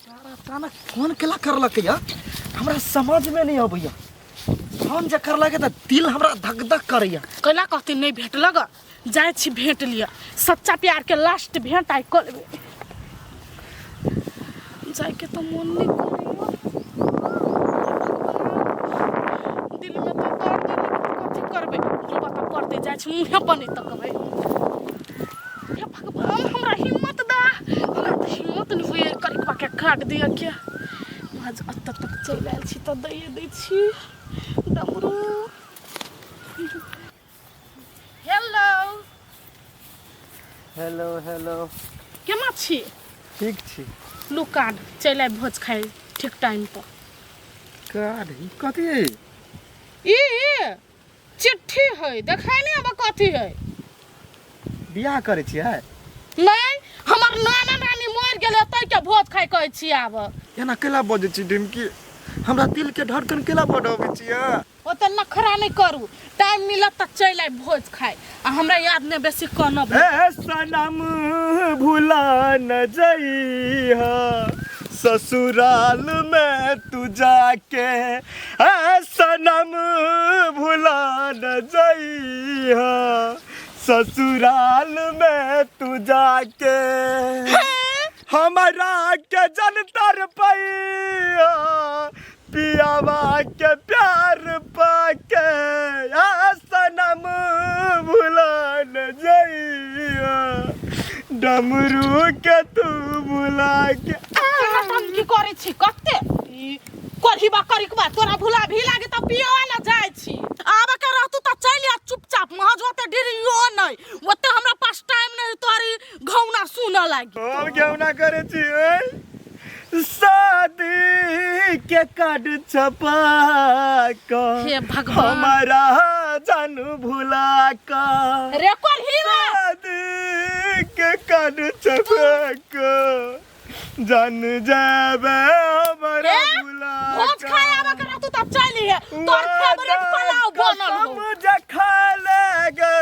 अचानक फोन केला करलक या हमरा समझ में नहीं आबैया। फोन जे करलक त दिल हमरा धक धक करैया। कला कहते नहीं भेटल ग जाय छी भेट लिया सच्चा प्यार के लास्ट भेंट आई कल जाय के तो मन नहीं करैया। दिल में तो दर्द कथि करबे जो बता करते जाय छी मुंह बने तकबे। हे भगवान हमरा हिम्मत दा हमरा तो हिम्मत नहीं होए करिकवा के काट दिया क्या आज अत्त तक चल आयल छी त दइए दै छी डमरू। हेलो हेलो हेलो केना छी? ठीक छी। लुकान चल आइ भोज खाए ठीक टाइम पर। कार्ड ई कथि ई चिट्ठी है देखाई नहीं अब कथि है। बियाह करे छियै? नहीं हमर नाना नानी मर गेले तै के भोज खाए कहै छी। आब एना केला बजै छी डिमकी हमरा दिल के धड़कन केला बढ़ाबै छियै। ओते नखरा नहीं करू टाइम मिलत त चल आइ भोज खाए आ हमरा याद नहीं बेसी कहनब। ए सनम भुला न जइहा ससुराल में तू जाके ए सनम भुला न जइहा ससुराल में तू जाके हमारा के जनतर पैया पियावा के प्यार पाके सनम भुला न जइया डमरू के तू बुला के की करे छी कते करहिबा करिकबा तोरा भुला भी लागे त पियोवा न जाय छी। आबे के रहतू त चल आ चुपचाप महज ओते डिरियो नहीं ओते हमरा पास टाइम नहीं तोरी घौना सुन लागी। हम घौना करे छी शादी के कार्ड छपा का हे भगवान हमारा जानू भुला का रे करहिबा शादी के कार्ड छपा का जान जाबे हमारा भुला भोज खाए आबे के रहतू त चल है तोर फेवरेट पुलाव बनल हो मुझे खा लेगे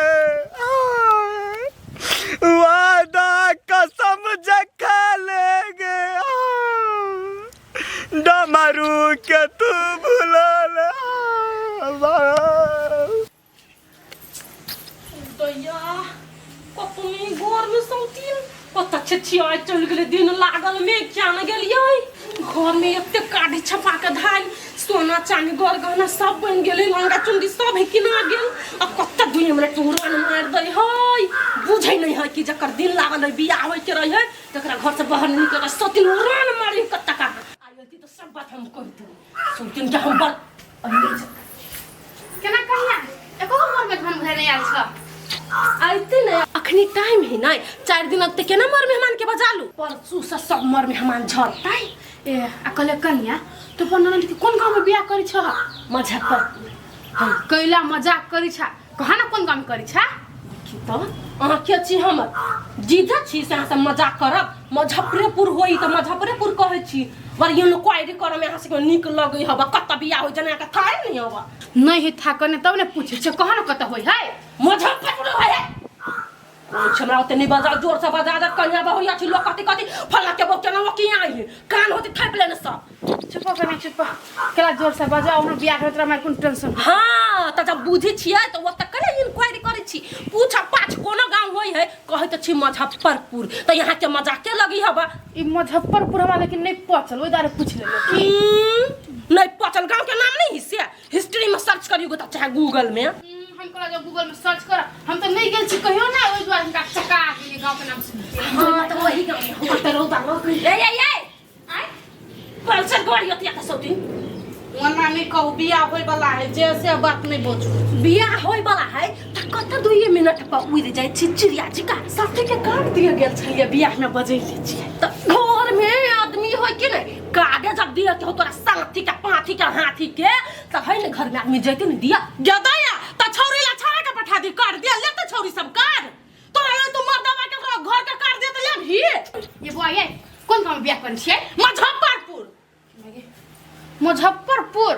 वादा कसम जे खा लेगे डमरू के तू भुला ले दैया कतनी घर में सौतीन पता छछी आइ चल गेले दिन लागल में क्या न गेलियै घर में एते काढ़ी छपा के धान सोना चांदी गोर गहना सब बन गेले लंगा चुंदी सब है किना गेल अब कत्ता दुनिया में टूरन मार दई है बुझै नहीं है कि जकर दिन लागल है बियाह होय के रही है तकरा घर से बाहर निकल सतीन उड़ान मारी कत्ता का आइती तो सब बात हम कर दू सुनतिन के हम बात केना कहिया एको मोर में हम घर नहीं आल छ आइते नहीं अखनी टाइम है ना 4 दिन तक केना मर मेहमान के बजालू परसू से सब मर मेहमान झरताई ए अकले कहिया तो पन्ना के कोन गांव में बियाह करी छ मुजफ्फरपुर कैला मजाक करी छ कहा ना कोन गांव में करी छ तो अहाँ के छी हमर जीजा छी से अहाँ से मजाक करब मुजफ्फरपुर होई त मुजफ्फरपुर कहै छी वरियो न क्वारी कर में अहाँ से निक लगई हबा कत्ता बियाह होई जना का थाय नहीं हबा नहीं है था कने तब ने पूछे छ कहा ना कत होई है मुजफ्फरपुर होय है हमरा ओते नहीं बजा जोर से बजा द कन्या बहुया छी लोग कति कति फला के बोके न की आई है कान होते थाप लेने सब चुप कने चुप केला जोर से बजा हमरा बियाह करत रहा कोन टेंशन हां त जब बुझी छियै त ओत कने इंक्वायरी करै छी पूछा पाछ कोनो गांव होई है कहै त छी मुजफ्फरपुर त यहां के मजाक के लगी हबा ई मुजफ्फरपुर हमरा लेकिन नहीं पचल ओइ दारे पूछ ले नहीं पचल गांव के नाम नहीं हिस्से हिस्ट्री में सर्च करियो त चाहे गूगल में हम कोला जो गूगल में सर्च कर हम तो नहीं गेल छी कहियो ना ओइ द्वारा का चका के गांव के नाम से हां त वही गांव में हम त रोदा ए आई पल्सर गाड़ी होती है त सौती वना नहीं कहू बियाह होय वाला है जैसे बात नहीं बोझू बियाह होय वाला है त कत 2 मिनट पर उड़ जाय छी चिड़िया चिका साथे के काट दिया गेल छलिए बियाह में बजैले छी त घर में आदमी होय कि नहीं कागे जब दिया तो तोरा साथी का पाथी का हाथी के त है न घर में आदमी जैते न दिया गदाया त छौरी ला छाड़ा के पठा दी काट दिया ले त छौरी सब काट तोरा तो मर्दवा के घर के काट दे त ले भी ये बुआ ये कौन गांव में बियाह करन छियै मुजफ्फरपुर मुजफ्फरपुर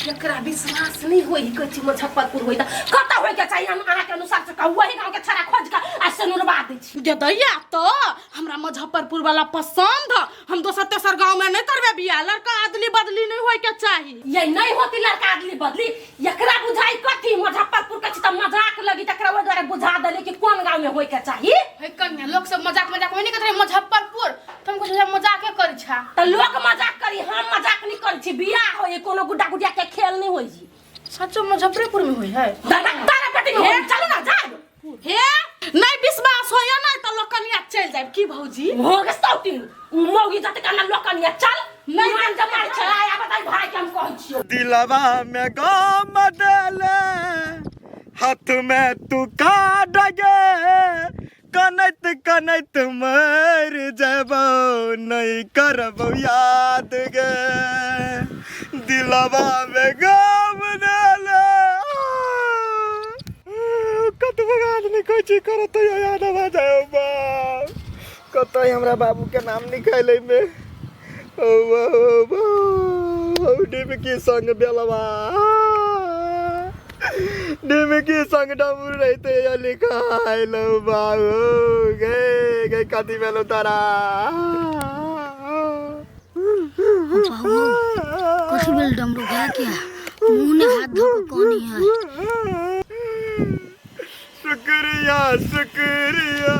एकरा विश्वास नहीं होई कछि मुजफ्फरपुर होई त कता होय के चाहिए हम अहाँ के अनुसार से कहू वही गांव के छरा खोज के आ सनुरबा दै छी दे दैया तो हमरा मुजफ्फरपुर वाला पसंद ह हम दोसर तेसर गांव में नहीं करबे बियाह लड़का आदली बदली नहीं होय के चाहिए ये नहीं होती लड़का आदली बदली एकरा बुझाई कथी मुजफ्फरपुर के त मजाक लगी तकरा वो द्वारा बुझा देले कि कोन गांव में होय के चाहिए हे कन्या लोग सब मजाक मजाक में नहीं करते मुजफ्फरपुर तुमको जो मजाक करी छा त लोग मजाक करी हम मजाक नहीं करी छी बियाह होय कोनो गुड्डा गुडिया के खेल नहीं होई जी सच मुजफ्फरपुर में होई है तारा बेटी में चलो ना जा हे नहीं विश्वास होया ना तो लोग कन्या चल जाए की भौजी हो गे सौती मौगी जते कना लोग कनिया चल नहीं मान जमाई चलाया बताई भाई के हम कहै छियो दिलवा में गम देले हाथ में तू काट गे कनैत कनैत मर जबो नहीं करबो याद गे दिलवा में गम देले कत बगान नहीं कोई चीज करो तो याद आ जाओ बाप कत हमरा बाबू के नाम निकाले में ओ डिमकी संग बेलवा डिमकी संग डमरू रहते या लिखाई लो बाबू गए गए कथी बेलो तारा बाबू कथी बेल डमरू गया क्या मुंह ने हाथ धो के कौन है शुक्रिया शुक्रिया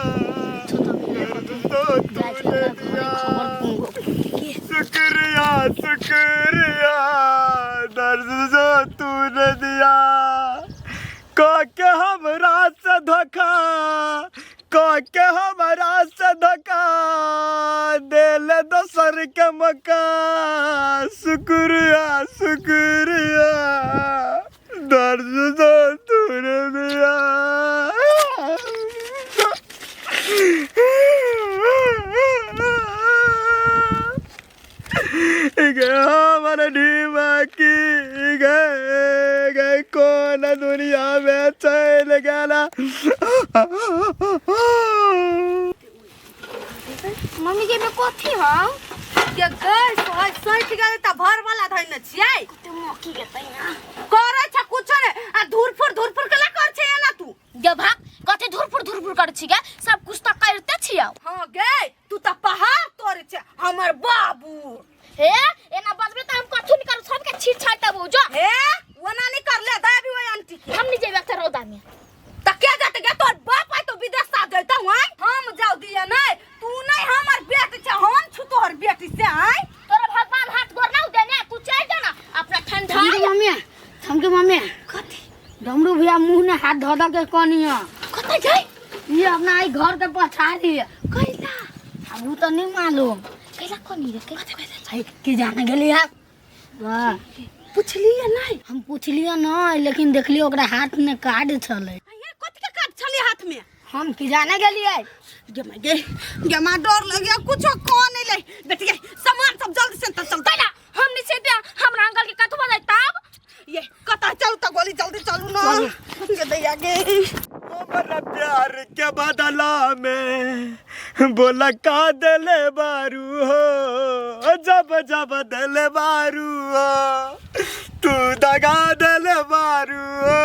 शुक्रिया शुक्रिया दर्द जो तूने दिया के हमरा से धोखा के हमरा से धोखा दिल दोसर के मौका शुक्रिया शुक्रिया दर्द जो तूने दिया हमारा ढीमाकी गए कौन दुनिया में चल गया मम्मी के में कथी हम के गई सही ठिकाने त भर वाला धइने छियै ते मक्की के तैना करे छ कुछ ने आ धुरफुर केला कर छै ना तू गे भाग कथी धुरफुर कर छी गे सब कुछ त करते छियौ हां गे तू त पहाड़ तोड़े छ हमर बाबू हे एना बजबे त हम कथु नहीं कर सब के छीट छाट देबो जो हे ओना नहीं कर ले दाबी ओय आंटी के हम नहीं जेबे त रौदा में त के जाते गे तोर बाप आइ तो विदेश सा जइता हई हम जाऊ दिया नहीं तू नहीं हमर बेटी छ हम छु तोहर बेटी से आई तोरा भगवान हाथ गोर ना देने तू चल जा ना अपना ठंडा मम्मी कथी डमरू भैया मुंह ने हाथ धो के कोनिया कत जाई ये अपना आई घर के पछाड़ी कैला हम तो नहीं मालूम कैला कोनी रे कथी के जाने गेली है वाह पूछलिए नहीं हम पूछलिए नहीं लेकिन देखलिए ओकरा हाथ में कार्ड छले ये कथि के काट छली हाथ में हम की जाने गेलिए गे मां डर लग गया कुछ को नहीं ले बेटी सामान सब जल्दी से चल दैला हम नहीं से दे हमरा अंकल के कथु बोलै तब ये कता चल त गोली जल्दी चलू ना गे दैया गे हमारा प्यार के बदला में बोला का दिले बारू हो जब जब दिले बारू हो तू दगा दिले बारू हो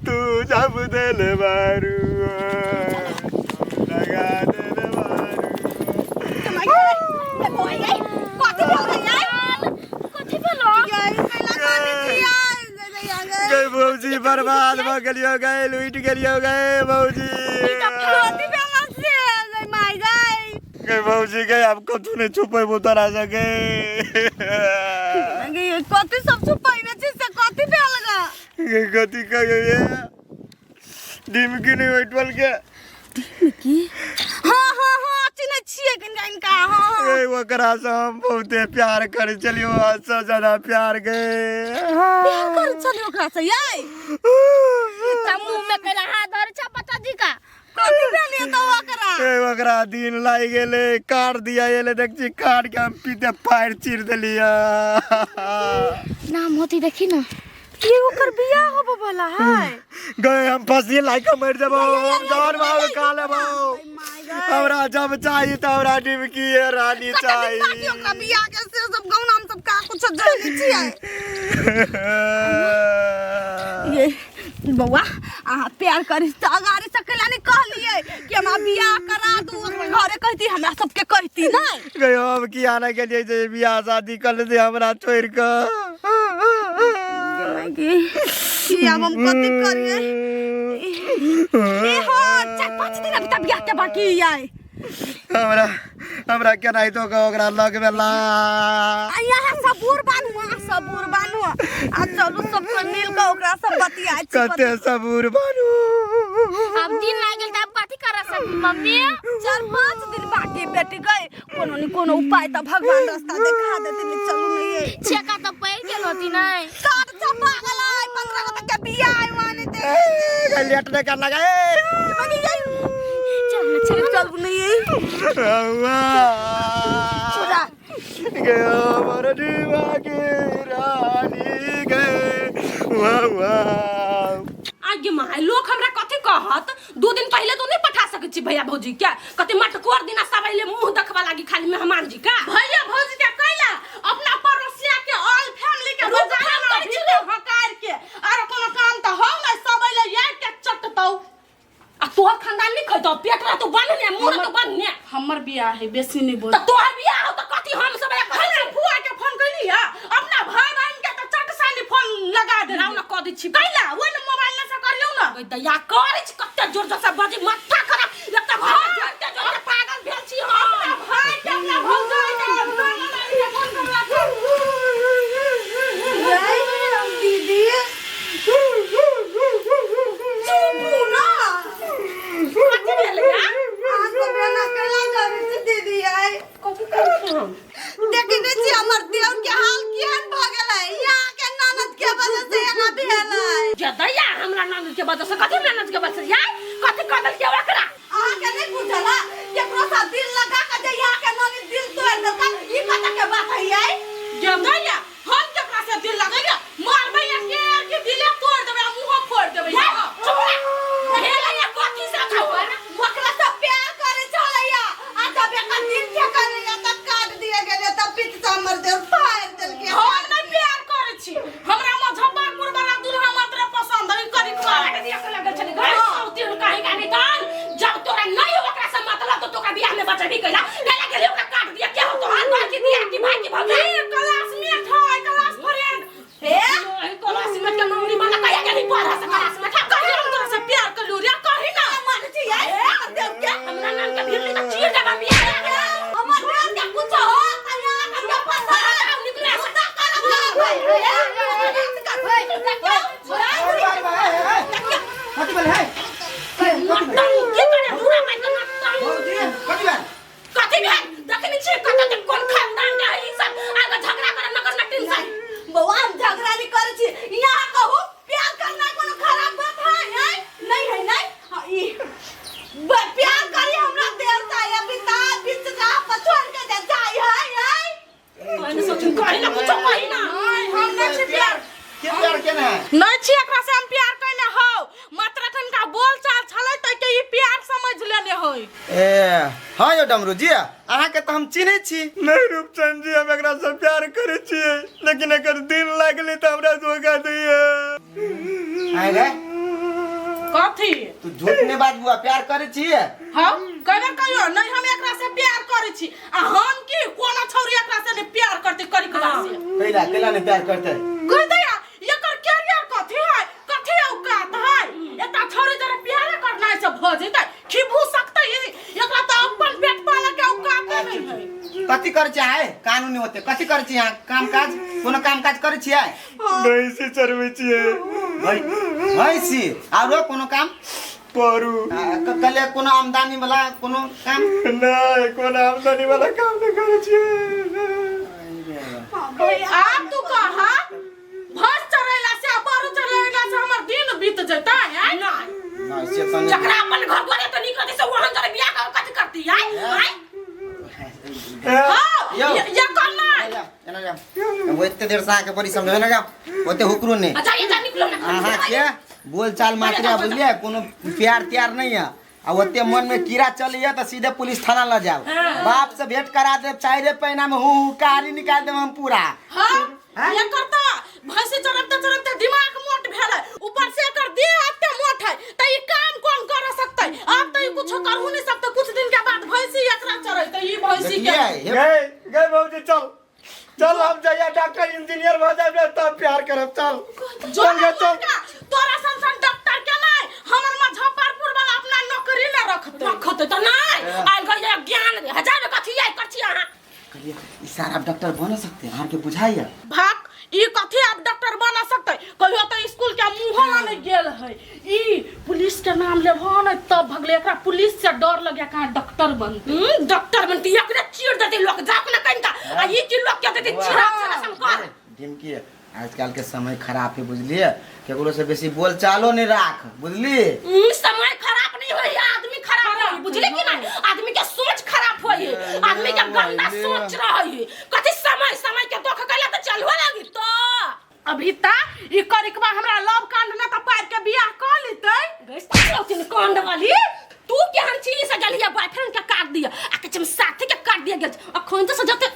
तू जब दिले बारू हो दगा दिले बारू गए भौजी बर्बाद भ गेलियो गए लुट गेलियो गए भौजी गए भौजी गए अब कथु ने छुपै तोरा सके कथि सब छुपाई न छी से कथि पे लगा कथि कहे डिमकी नहीं बैठल के डिमकी हां चिन्ह छिए इनका हां ए ओकरा से हम बहुते प्यार करे चलियो से ज्यादा प्यार गए प्यार करे चलियो ओकरा से ये त मुंह में केला हाथ धर छ पता जी का कथि भेलिए तो ओकरा ए ओकरा दिन लाग गेले काट दिया एले देख छी काट के हम पीते पैर चीर देलिया नाम होती देखी ना ये ओकर बियाह होबो वाला है गए हम फंसी लाइक मर जबो हम जान भाव खा लेबो हमरा जब चाहिए तो हमरा डिमकी रानी चाहिए ओकरा बियाह के से सब गाँव नाम सब का कुछ जानी छिए ये बउआ अहाँ प्यार करी त अगाड़ी से कलानी कहलिए कि हम बियाह करा दू घरे कहती हमरा सबके कहती नहीं गयो अब की आना के लिए जे बियाह शादी कर दे हमरा छोड़ के कि अब हम कथी करिए ए हो 4-5 दिन अभी तक बियाह के बाकी है हमरा के नहीं तो ओकरा लग में ला यहाँ सबूर बानू आ चलू सब मिल के ओकरा सब बतिया कते सबूर बानू अब दिन लागल त अब कथी कर सकी मम्मी 4-5 दिन बाकी बेटी गए कोनो न कोनो उपाय त भगवान रास्ता देखा देते चलू नहीं छेका त पैर गेल होती नहीं साथ चपा गला 15 तक के बियाह है माने दे लेट ने कर लगा बनी जाई चलू नहीं छोड़ा गयो मोर दीवा के रानी गए आगे माय लोग हमरा कथी कहत 2 दिन पहले तो नहीं पठा सके छी भैया भौजी क्या कते मटकोर दिना सबैले मुंह देखबा लागी खाली मेहमान जी का भैया भौजी के कैला अपना पड़ोसिया के ऑल फैमिली के रोजाना कर छी हकार के और कोनो काम त हो न सबैले यार के चटतौ आ तोहर खानदान नहीं खैतो पेटरा तो बनने मुंह तो बनने हमर बियाह है बेसी नहीं बोल त तोहर बियाह हो त कथी हम सब कहना फुआ के फोन कैली है अपना भाई बहन के त चट सानी फोन लगा दे राव न क दै छी कैला वो न मोबाइल न से करियौ न गई दया करे छी कते जोर जोर से बजी मत्था खरा एक त घर जोरते जोरते पागल भेल छी हम अपना भाई के अपना भौजाई के फोन करवा दीदी चुप ना कथी भेल या आज तो बेना केला करे छी दीदी आई कथी कर हम देखि नै छी हमर देव के हाल केहन भ गेलै यहाँ के ननद के वजह से यहाँ भेलै जे दया हमरा ननद के वजह से कथी ननद के वजह से यार कथी कदल के ओकरा आ के नै बुझला केकरो सा दिल लगा के जे यहाँ के ननद दिल तोड़ देलका ई कथा के बात है यार जे दया हम केकरा से दिल लगैया मार भैया के दिल तोड़ देबे मुंह फोड़ देबे भेला या कथी से खबर ओकरा से प्यार करे छलैया आ जब एक दिन के करैया त काट दिए गेले त पीठ से हमर देव फाड़ देलके हम नहीं प्यार करे छी हमरा मुजफ्फरपुर वाला दूल्हा मात्र पसंद है करी काट दिया के लगे छले घर सौती कहीं का निकाल जब तोरा नहीं ओकरा से मतलब तो तोरा बियाह में बचबी कैला कैला गेले ओकरा काट दिया क्या हो तो हाथ धर के दिया कि भाई की भौजी क्लासमेट है क्लास फ्रेंड ए क्लासमेट के नौकरी वाला कहिया के नहीं पढ़ा से क्लासमेट कहीं हम तोरा से प्यार कर लू रे कहीं ना मान छी यार देव के हमरा नाम के भिड़ली तो चीर देबा बियाह हमर देव के कुछ हो कहिया के पसंद निकले से कथी बोले है मटन के करे पूरा मैं तो मटन भौजी कथी बात कथी भेल देखनी छी कत कोन खानदान के ई सब आगे झगड़ा करे नगर में टेंशन बउआ हम झगड़ा नहीं करे छी यहाँ कहू प्यार करना कोनो खराब बात है नहीं है नहीं हाँ, ई प्यार करी हमरा देवता या पिता बीच का छोड़ के जा जाई है कहने सोचू कहीं ना कुछ कहीं ना हम नहीं छी प्यार के प्यार केना है नहीं छी एकरा से हम प्यार कइले हो मात्र कन का बोल चाल छलै त के ई प्यार समझ लेने होई ए हां यो डमरू जी अहाँ के त हम चिन्है छी नहीं रूपचंद जी हम एकरा से प्यार करे छी लेकिन एकर दिन लागले त हमरा धोखा दैए आइ रे कथी तू झूठ ने बात बुआ प्यार करे छी हम कहबे कहियो नहीं हम एकरा से प्यार करे छी आ हम की कोनो छौरी एकरा से प्यार करते करी कला से कैला ने प्यार करते कह दया एकर कैरियर कथी है औकात है एता छौरी जरा प्यार करना है से भ जइतै खिबू सकतै एकरा त अपन पेट पाले के औकात नहीं है कथी करे छी है कानूनी होते कथी करे छी काम काज कोनो काम काज करे छी नहीं से चरबै छी भाई सी आरो कोनो काम करू कले कोनो आमदनी वाला कोनो काम नहीं कोनो आमदनी वाला काम नहीं करे छी आप तू कहा भस चरेला से बारू चरेला से हमर दिन बीत जता है नहीं से तो जकरा अपन घर द्वार तो निकलते से वहां जरे बियाह कर कथी करती है हां यो ये करना एना जा वो इतने देर से आके बड़ी समझे ना जा ओते हुकरू ने अच्छा ये जा निकलो ना हां के बोल चाल मात्रा बुझलिए कोनो प्यार त्यार नहीं है आ ओते मन में कीड़ा चलिए तो सीधे पुलिस थाना ल जाओ बाप से भेंट करा दे चाहे पैना में हूं कारी निकाल दे हम पूरा हां ये करता भैंसी चरबते दिमाग मोट भेलै, ऊपर से एकर देह एते मोट है त ई काम कौन कर सकतै? अब त ई कुछ करहु नहीं सकतै। कुछ दिन के बाद भैंसी एकरा चरैतै। ई भैंसी के गए बाबूजी चल हम जाइए डॉक्टर इंजीनियर हो जाए तब प्यार करब। चल तोरा संसन डॉक्टर के नहीं, हमर मुजफ्फरपुर वाला अपना नौकरी न रखते त नहीं। आइ गए ज्ञान हजार कथी आई करछी अहाँ। ई सारा डॉक्टर बन सकते हैं, के बुझाइए। भाग ई कथी आप डॉक्टर बना सकते? कहियो त स्कूल के मुंह में गेल है। ई पुलिस के नाम लेबो न तब भगले। एकरा पुलिस से डर लगे का डॉक्टर बनती। डॉक्टर बनती एकरा चीर देती लोग जाक न कहिता। आ ई की लोग के देती चिरा से संकर। ढिमकी आजकल के समय खराब है, बुझलिए? केकरो से बेसी बोल चालो नहीं राख, बुझली? समय खराब नहीं होई, आदमी खराब है, बुझले कि नहीं? आदमी के सोच खराब होई, आदमी के गंदा सोच रही। कथी समय के दुख कैला त चलहो लागी तो अभी ता ई करिकबा हमरा लव कांड न त पार के बियाह क लेतै। गैस तीन कांड वाली तू केहन चीज से गलिया बॉयफ्रेंड के काट दिया आ के साथी के काट दिया गेल। अखन से जते